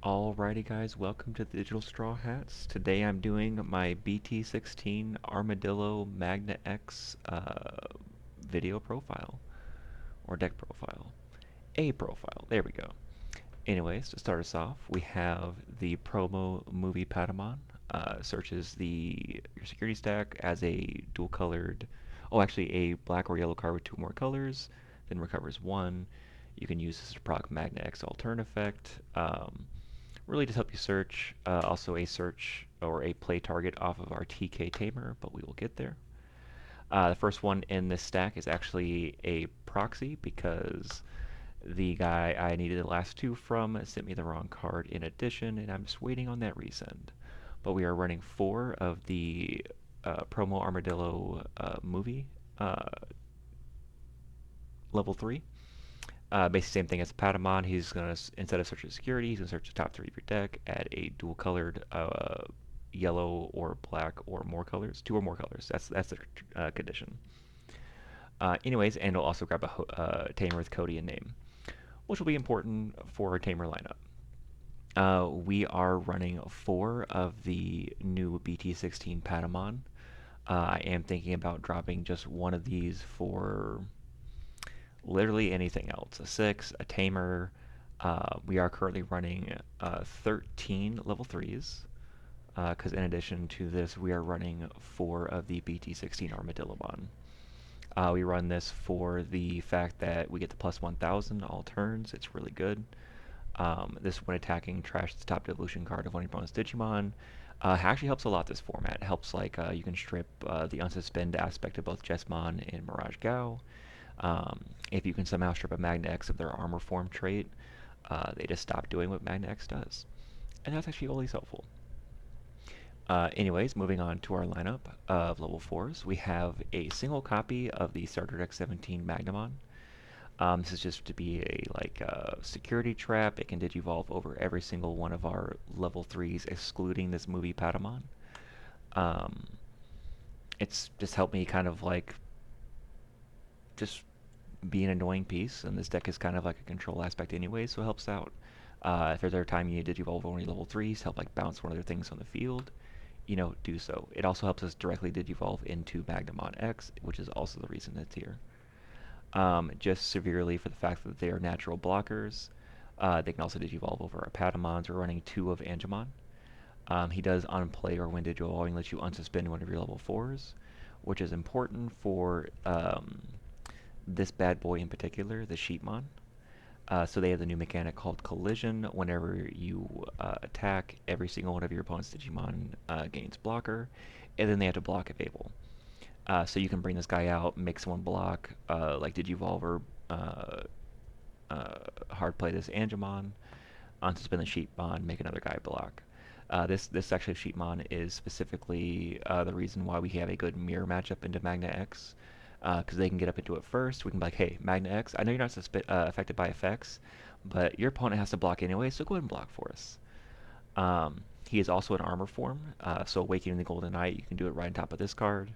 Alrighty guys, welcome to the Digital Straw Hats. Today I'm doing my BT-16 Armadillo Magna X video profile, or deck profile. A profile, there we go. Anyways, to start us off, we have the promo movie Patamon. Searches your security stack as a dual colored, actually a black or yellow card with two more colors, then recovers one. You can use this to proc Magna X All Turn effect. Really just help you search. Also a search or a play target off of our TK Tamer, but we will get there. The first one in this stack is actually a proxy because the guy I needed the last two from sent me the wrong card in addition, and I'm just waiting on that resend. But we are running four of the promo Armadillo movie level 3. Basically, same thing as Patamon. He's going to, instead of searching security, he's going to search the top three of your deck, add a dual colored yellow or black or more colors, two or more colors. That's the condition. Anyways, and he'll also grab a Tamer with Cody name, which will be important for our Tamer lineup. We are running four of the new BT-16 Patamon. I am thinking about dropping just one of these for literally anything else. A 6, a Tamer. We are currently running 13 level 3s, because in addition to this, we are running 4 of the BT-16 Armadillomon. We run this for the fact that we get the plus 1000 all turns. It's really good. This, when attacking, trash the top devolution card of one of your opponent's Digimon. Actually helps a lot this format. It helps you can strip the unsuspend aspect of both Jesmon and Mirage Gao. If you can somehow strip a Magna X of their armor form trait, they just stop doing what Magna X does. And that's actually always helpful. Anyways, moving on to our lineup of level 4s, we have a single copy of the Starter Deck 17 Magnamon. This is just to be a security trap. It can digivolve over every single one of our level 3s, excluding this movie Patamon. It's just helped me kind of just be an annoying piece, and this deck is kind of like a control aspect anyway, so it helps out. If there's ever time you need to digivolve only level 3s, help bounce one of their things on the field, do so. It also helps us directly digivolve into Magnamon X, which is also the reason it's here. Just severely for the fact that they are natural blockers. They can also digivolve over our Patamons. We're running 2 of Angemon. He does on play or when digivolving let you unsuspend one of your level 4s, which is important for this bad boy in particular, the Sheepmon. So they have the new mechanic called Collision. Whenever you attack, every single one of your opponent's Digimon gains blocker, and then they have to block if able. So you can bring this guy out, make someone block, like Digivolver, hard play this Angemon, unsuspend the Sheepmon, make another guy block. This actually Sheepmon is specifically the reason why we have a good mirror matchup into Magna X, because they can get up into it first. We can be like, hey, Magna X, I know you're not affected by effects, but your opponent has to block anyway, so go ahead and block for us. He is also in armor form, so Awakening the Golden Knight, you can do it right on top of this card.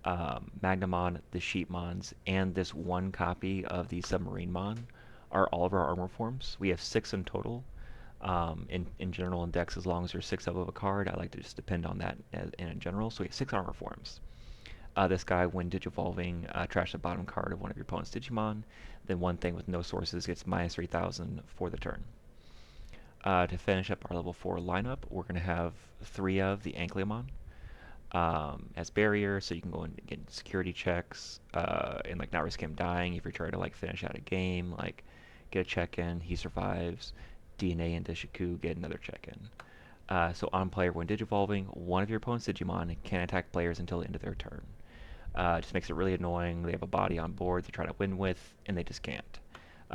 Magnamon, the Sheepmons, and this one copy of the Submarine Mon are all of our armor forms. We have 6 in total. In general in decks, as long as there's 6 of a card, I like to just depend on that in general. So we have 6 armor forms. This guy, when digivolving, trash the bottom card of one of your opponent's Digimon. Then one thing with no sources gets minus 3000 for the turn. To finish up our level 4 lineup, we're going to have 3 of the Ankylamon as barrier, so you can go and get security checks and not risk him dying if you're trying to finish out a game, get a check-in, he survives, DNA and Dishiku, get another check-in. So on player, when digivolving, one of your opponent's Digimon can attack players until the end of their turn. It just makes it really annoying. They have a body on board they try to win with, and they just can't.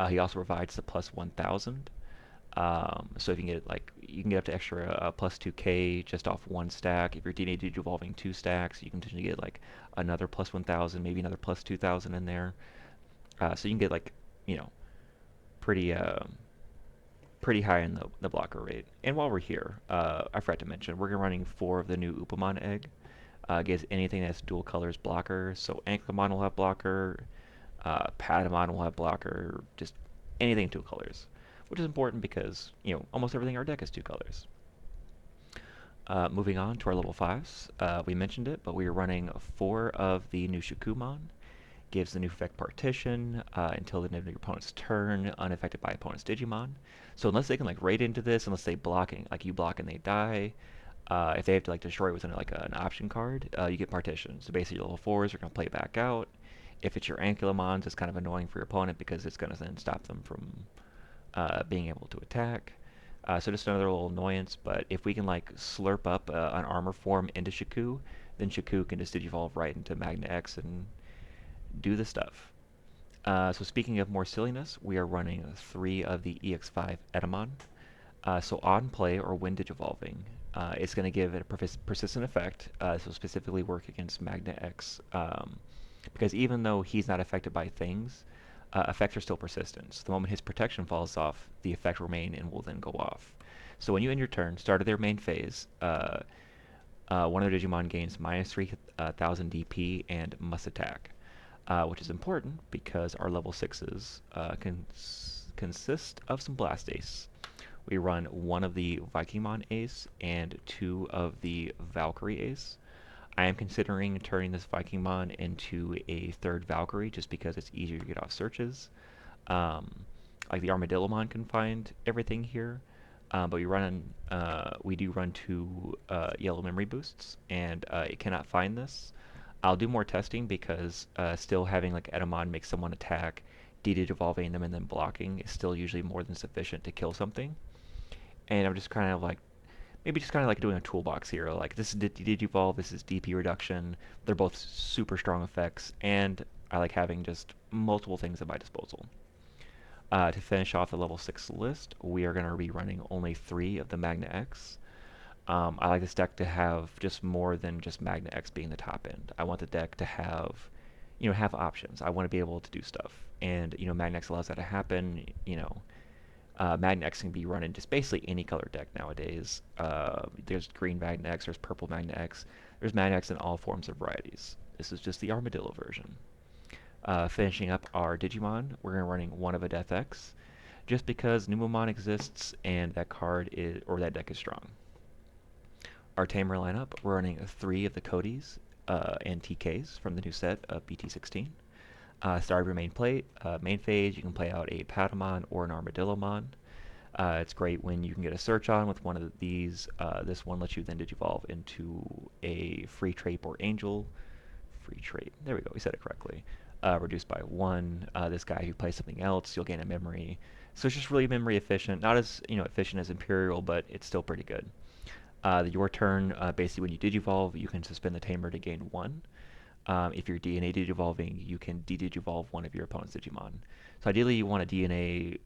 He also provides the plus 1000. So if you can get you can get up to extra plus 2k just off one stack. If you're DNA digivolving 2 stacks, you can potentially get another plus 1000, maybe another plus 2000 in there. So you can get pretty pretty high in the blocker rate. And while we're here, I forgot to mention we're running 4 of the new Upamon egg. Gives anything that's dual colors blocker. So Ankylamon will have blocker, Patamon will have blocker, just anything dual colors. which is important because, almost everything in our deck is 2 colors. Moving on to our level 5s, we mentioned it, but we are running 4 of the new Shakumon. Gives the new effect Partition until the end of your opponent's turn, unaffected by opponent's Digimon. So unless they can like raid into this, unless they blocking, like you block and they die, if they have to like destroy it with like an option card, you get Partition. So basically your level 4s are going to play back out. If it's your Ankylomons, it's kind of annoying for your opponent because it's going to then stop them from being able to attack. So just another little annoyance, but if we can like slurp up an armor form into Shaku, then Shaku can just digivolve right into Magna X and do the stuff. So speaking of more silliness, we are running 3 of the EX5 Etamon. So on play or when digivolving, it's going to give it a persistent effect, so specifically work against Magna X, because even though he's not affected by things, effects are still persistent. So the moment his protection falls off, the effect will remain and will then go off. So when you end your turn, start of their main phase, one of their Digimon gains minus 3,000 DP and must attack, which is important because our level 6s consist of some Blast Ace. We run 1 of the Vikingmon Ace and 2 of the Valkyrie Ace. I am considering turning this Vikingmon into a 3rd Valkyrie just because it's easier to get off searches. Um, like the Armadillomon can find everything here, but we do run 2 yellow memory boosts, and it cannot find this. I'll do more testing because still having like Etamon make someone attack, de-evolving them and then blocking is still usually more than sufficient to kill something. And I'm just kind of like maybe just kind of like doing a toolbox here. Like this is Digivolve, this is DP reduction. They're both super strong effects, and I like having just multiple things at my disposal. To finish off the level 6 list, we are going to be running only 3 of the Magna X. I like this deck to have just more than just Magna X being the top end. I want the deck to have options. I want to be able to do stuff, and Magna X allows that to happen. Magna X can be run in just basically any color deck nowadays. There's green Magna X, there's purple Magna X, there's Magna X in all forms of varieties. This is just the Armadillo version. Finishing up our Digimon, we're going to running 1 of a Death X, just because Numemon exists and that deck is strong. Our Tamer lineup, we're running 3 of the Codys and TKs from the new set of BT-16. Start of your main phase, you can play out a Patamon or an Armadillomon. It's great when you can get a search on with one of these. This one lets you then digivolve into a free trait or angel. Free trait. There we go. We said it correctly. Reduced by 1. This guy who plays something else, you'll gain a memory. So it's just really memory efficient. Not as efficient as Imperial, but it's still pretty good. Your turn, basically when you digivolve, you can suspend the Tamer to gain 1. If you're DNA digivolving, you can de-digivolve one of your opponent's Digimon. So ideally, you want to DNA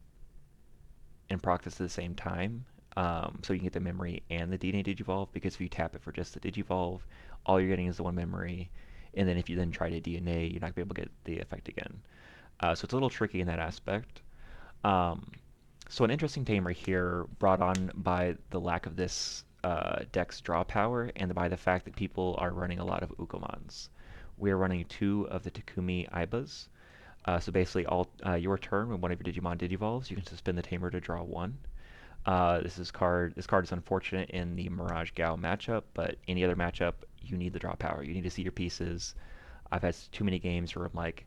and proc this at the same time, so you can get the memory and the DNA digivolve, because if you tap it for just the digivolve, all you're getting is the 1 memory, and then if you then try to DNA, you're not going to be able to get the effect again. So it's a little tricky in that aspect. So an interesting tamer here, brought on by the lack of this deck's draw power, and by the fact that people are running a lot of Ukomons. We are running 2 of the Takumi Aibas. So basically, your turn, when one of your Digimon digivolves, you can suspend the Tamer to draw 1. This card is unfortunate in the Mirage Gao matchup, but any other matchup, you need the draw power. You need to see your pieces. I've had too many games where I'm like,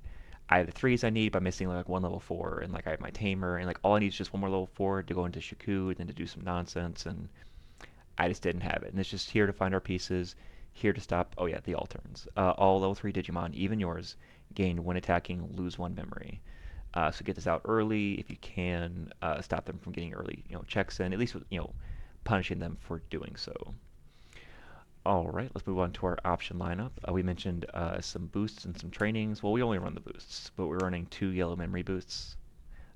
I have the 3s I need, but I'm missing like 1 level 4, and like I have my Tamer, and like all I need is just 1 more level 4 to go into Shaku, and then to do some nonsense, and I just didn't have it. And it's just here to find our pieces, here to stop, oh yeah, the alterns. All level 3 Digimon, even yours, gain when attacking, lose 1 memory. So get this out early if you can, stop them from getting early, checks in, at least, punishing them for doing so. Alright, let's move on to our option lineup. We mentioned some boosts and some trainings. Well, we only run the boosts, but we're running 2 yellow memory boosts.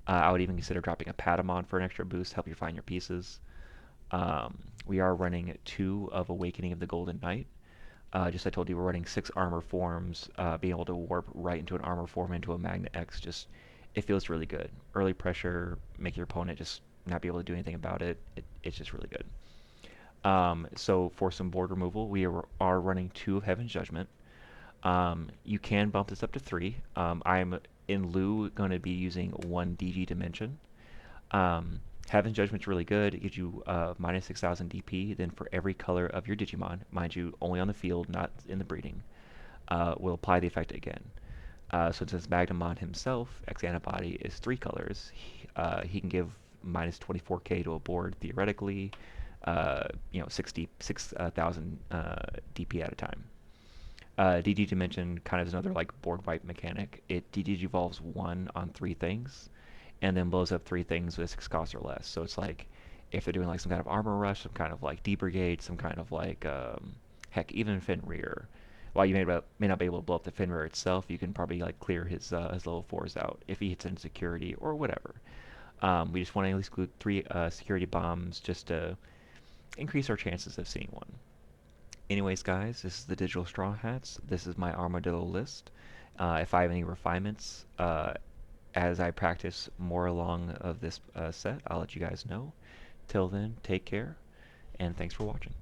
I would even consider dropping a Patamon for an extra boost, help you find your pieces. We are running 2 of Awakening of the Golden Knight. Just I told you, we're running 6 armor forms. Being able to warp right into an armor form into a Magna X, it feels really good. Early pressure, make your opponent just not be able to do anything about it. It's just really good. So for some board removal, we are running 2 of Heaven's Judgment. You can bump this up to 3. I'm in lieu going to be using 1 DG Dimension. Heaven's Judgment's really good. It gives you minus 6,000 DP. Then for every color of your Digimon, mind you, only on the field, not in the breeding, will apply the effect again. So since Magnamon himself, X Antibody, is 3 colors, he can give minus 24k to a board theoretically, 6,000 DP at a time. DD Dimension kind of is another like board wipe mechanic. It DD evolves 1 on 3 things, and then blows up 3 things with 6 costs or less. So it's like if they're doing like some kind of armor rush, some kind of like D-Brigade, some kind of like heck, even Fenrir. While you may not be able to blow up the Fenrir itself, you can probably like clear his level 4s out if he hits in security or whatever. We just want to include 3 security bombs just to increase our chances of seeing one. Anyways, guys, this is the Digital Straw Hats. This is my Armadillo list. If I have any refinements as I practice more along of this set, I'll let you guys know. Till then, take care, and thanks for watching.